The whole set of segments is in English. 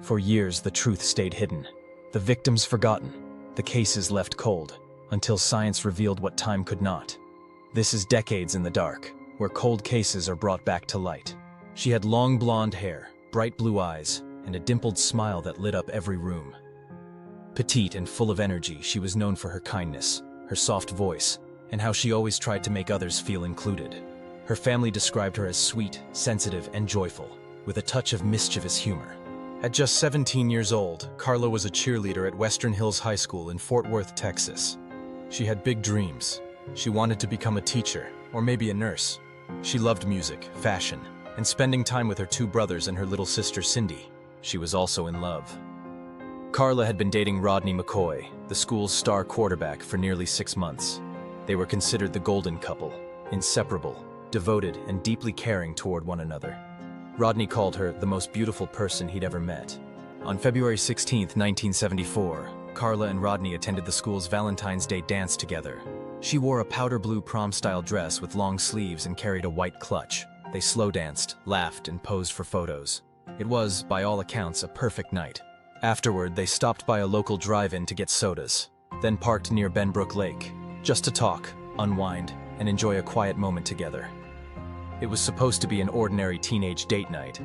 For years, the truth stayed hidden. The victims forgotten, the cases left cold, until science revealed what time could not. This is decades in the dark, where cold cases are brought back to light. She had long blonde hair, bright blue eyes, and a dimpled smile that lit up every room. Petite and full of energy, she was known for her kindness, her soft voice, and how she always tried to make others feel included. Her family described her as sweet, sensitive, and joyful, with a touch of mischievous humor. At just 17 years old, Carla was a cheerleader at Western Hills High School in Fort Worth, Texas. She had big dreams. She wanted to become a teacher, or maybe a nurse. She loved music, fashion, and spending time with her two brothers and her little sister Cindy. She was also in love. Carla had been dating Rodney McCoy, the school's star quarterback, for nearly 6 months. They were considered the golden couple, inseparable, devoted, and deeply caring toward one another. Rodney called her the most beautiful person he'd ever met. On February 16, 1974, Carla and Rodney attended the school's Valentine's Day dance together. She wore a powder blue prom-style dress with long sleeves and carried a white clutch. They slow danced, laughed, and posed for photos. It was, by all accounts, a perfect night. Afterward, they stopped by a local drive-in to get sodas, then parked near Benbrook Lake, just to talk, unwind, and enjoy a quiet moment together. It was supposed to be an ordinary teenage date night,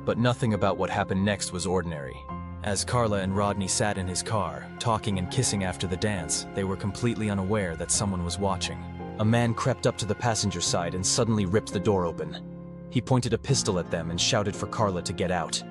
but nothing about what happened next was ordinary. As Carla and Rodney sat in his car, talking and kissing after the dance, they were completely unaware that someone was watching. A man crept up to the passenger side and suddenly ripped the door open. He pointed a pistol at them and shouted for Carla to get out.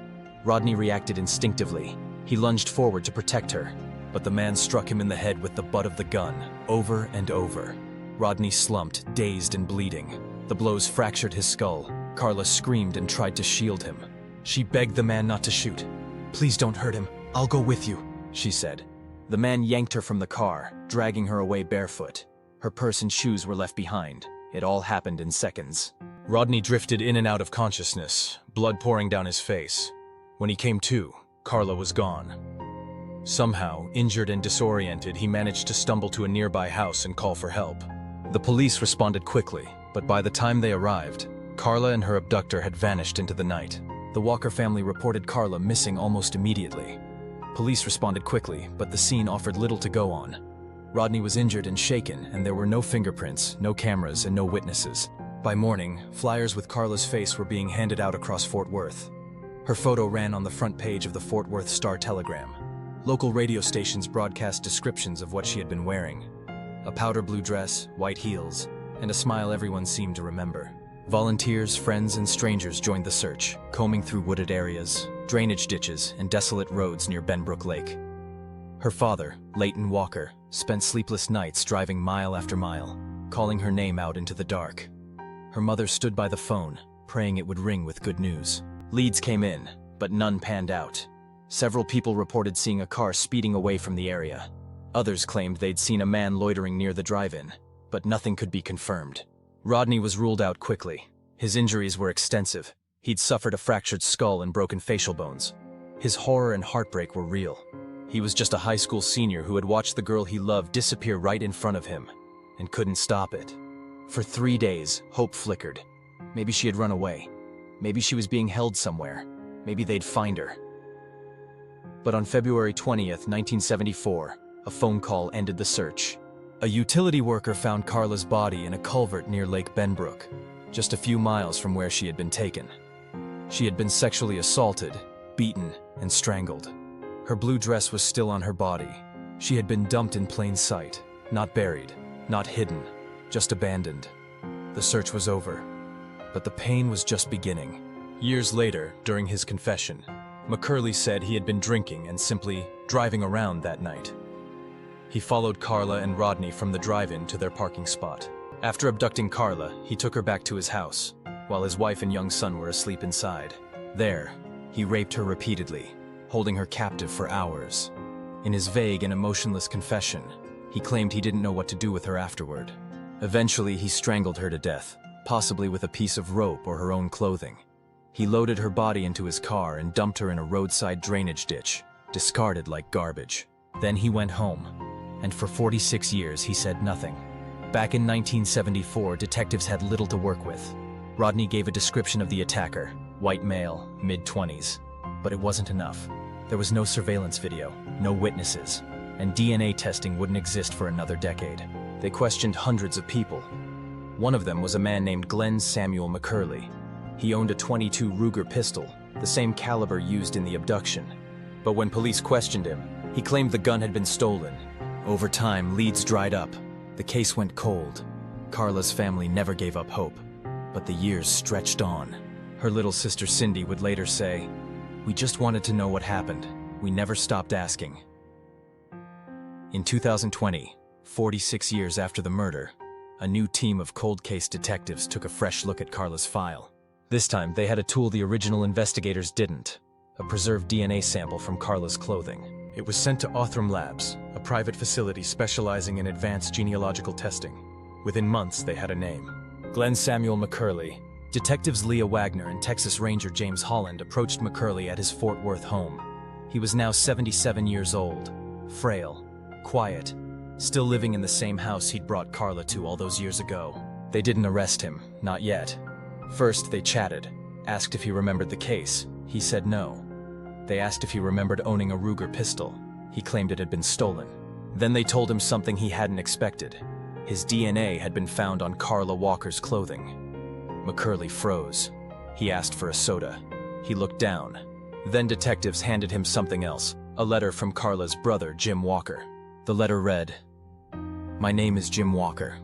Rodney reacted instinctively. He lunged forward to protect her, but the man struck him in the head with the butt of the gun, over and over. Rodney slumped, dazed and bleeding. The blows fractured his skull. Carla screamed and tried to shield him. She begged the man not to shoot. "Please don't hurt him. I'll go with you," she said. The man yanked her from the car, dragging her away barefoot. Her purse and shoes were left behind. It all happened in seconds. Rodney drifted in and out of consciousness, blood pouring down his face. When he came to, Carla was gone. Somehow, injured and disoriented, he managed to stumble to a nearby house and call for help. The police responded quickly, but by the time they arrived, Carla and her abductor had vanished into the night. The Walker family reported Carla missing almost immediately. Police responded quickly, but the scene offered little to go on. Rodney was injured and shaken, and there were no fingerprints, no cameras, and no witnesses. By morning, flyers with Carla's face were being handed out across Fort Worth. Her photo ran on the front page of the Fort Worth Star-Telegram. Local radio stations broadcast descriptions of what she had been wearing: a powder blue dress, white heels, and a smile everyone seemed to remember. Volunteers, friends, and strangers joined the search, combing through wooded areas, drainage ditches, and desolate roads near Benbrook Lake. Her father, Leighton Walker, spent sleepless nights driving mile after mile, calling her name out into the dark. Her mother stood by the phone, praying it would ring with good news. Leads came in, but none panned out. Several people reported seeing a car speeding away from the area. Others claimed they'd seen a man loitering near the drive-in, but nothing could be confirmed. Rodney was ruled out quickly. His injuries were extensive. He'd suffered a fractured skull and broken facial bones. His horror and heartbreak were real. He was just a high school senior who had watched the girl he loved disappear right in front of him, and couldn't stop it. For 3 days, hope flickered. Maybe she had run away. Maybe she was being held somewhere. Maybe they'd find her. But on February 20th, 1974, a phone call ended the search. A utility worker found Carla's body in a culvert near Lake Benbrook, just a few miles from where she had been taken. She had been sexually assaulted, beaten, and strangled. Her blue dress was still on her body. She had been dumped in plain sight, not buried, not hidden, just abandoned. The search was over, but the pain was just beginning. Years later, during his confession, McCurley said he had been drinking and simply driving around that night. He followed Carla and Rodney from the drive-in to their parking spot. After abducting Carla, he took her back to his house, while his wife and young son were asleep inside. There, he raped her repeatedly, holding her captive for hours. In his vague and emotionless confession, he claimed he didn't know what to do with her afterward. Eventually, he strangled her to death, possibly with a piece of rope or her own clothing. He loaded her body into his car and dumped her in a roadside drainage ditch, discarded like garbage. Then he went home, and for 46 years he said nothing. Back in 1974, detectives had little to work with. Rodney gave a description of the attacker: white male, mid-20s. But it wasn't enough. There was no surveillance video, no witnesses, and DNA testing wouldn't exist for another decade. They questioned hundreds of people. One of them was a man named Glenn Samuel McCurley. He owned a .22 Ruger pistol, the same caliber used in the abduction. But when police questioned him, he claimed the gun had been stolen. Over time, leads dried up. The case went cold. Carla's family never gave up hope, but the years stretched on. Her little sister Cindy would later say, "We just wanted to know what happened. We never stopped asking." In 2020, 46 years after the murder, a new team of cold case detectives took a fresh look at Carla's file. This time, they had a tool the original investigators didn't: a preserved DNA sample from Carla's clothing. It was sent to Othram Labs, a private facility specializing in advanced genealogical testing. Within months, they had a name: Glenn Samuel McCurley. Detectives Leah Wagner and Texas Ranger James Holland approached McCurley at his Fort Worth home. He was now 77 years old, frail, quiet, still living in the same house he'd brought Carla to all those years ago. They didn't arrest him, not yet. First, they chatted, asked if he remembered the case. He said no. They asked if he remembered owning a Ruger pistol. He claimed it had been stolen. Then they told him something he hadn't expected. His DNA had been found on Carla Walker's clothing. McCurley froze. He asked for a soda. He looked down. Then detectives handed him something else, a letter from Carla's brother, Jim Walker. The letter read, "My name is Jim Walker.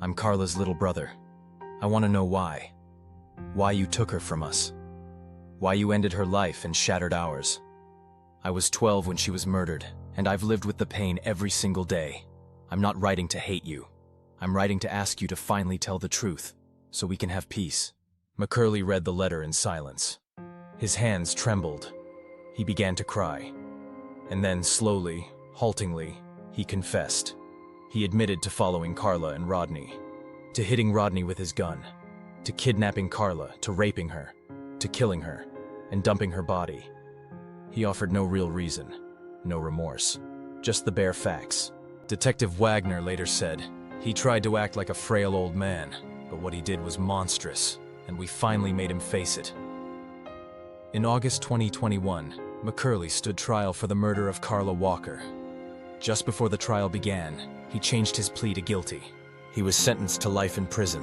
I'm Carla's little brother. I want to know why. Why you took her from us. Why you ended her life and shattered ours. I was 12 when she was murdered, and I've lived with the pain every single day. I'm not writing to hate you. I'm writing to ask you to finally tell the truth, so we can have peace." McCurley read the letter in silence. His hands trembled. He began to cry. And then, slowly, haltingly, he confessed. He admitted to following Carla and Rodney, to hitting Rodney with his gun, to kidnapping Carla, to raping her, to killing her, and dumping her body. He offered no real reason, no remorse, just the bare facts. Detective Wagner later said, "He tried to act like a frail old man, but what he did was monstrous, and we finally made him face it." In August 2021, McCurley stood trial for the murder of Carla Walker. Just before the trial began, he changed his plea to guilty. He was sentenced to life in prison.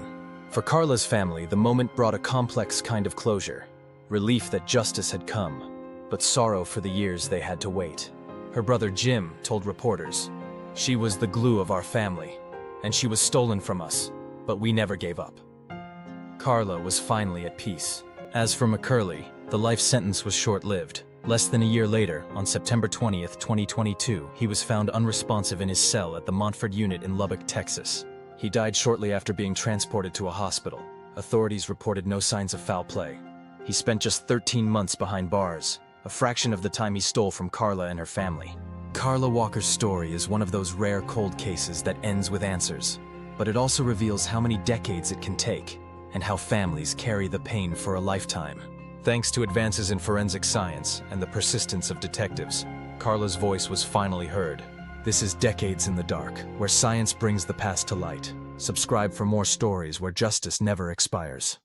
For Carla's family, the moment brought a complex kind of closure, relief that justice had come, but sorrow for the years they had to wait. Her brother Jim told reporters, "She was the glue of our family, and she was stolen from us, but we never gave up." Carla was finally at peace. As for McCurley, the life sentence was short-lived. Less than a year later, on September 20th, 2022, he was found unresponsive in his cell at the Montford unit in Lubbock, Texas. He died shortly after being transported to a hospital. Authorities reported no signs of foul play. He spent just 13 months behind bars, a fraction of the time he stole from Carla and her family. Carla Walker's story is one of those rare cold cases that ends with answers, but it also reveals how many decades it can take, and how families carry the pain for a lifetime. Thanks to advances in forensic science and the persistence of detectives, Carla's voice was finally heard. This is Decades in the Dark, where science brings the past to light. Subscribe for more stories where justice never expires.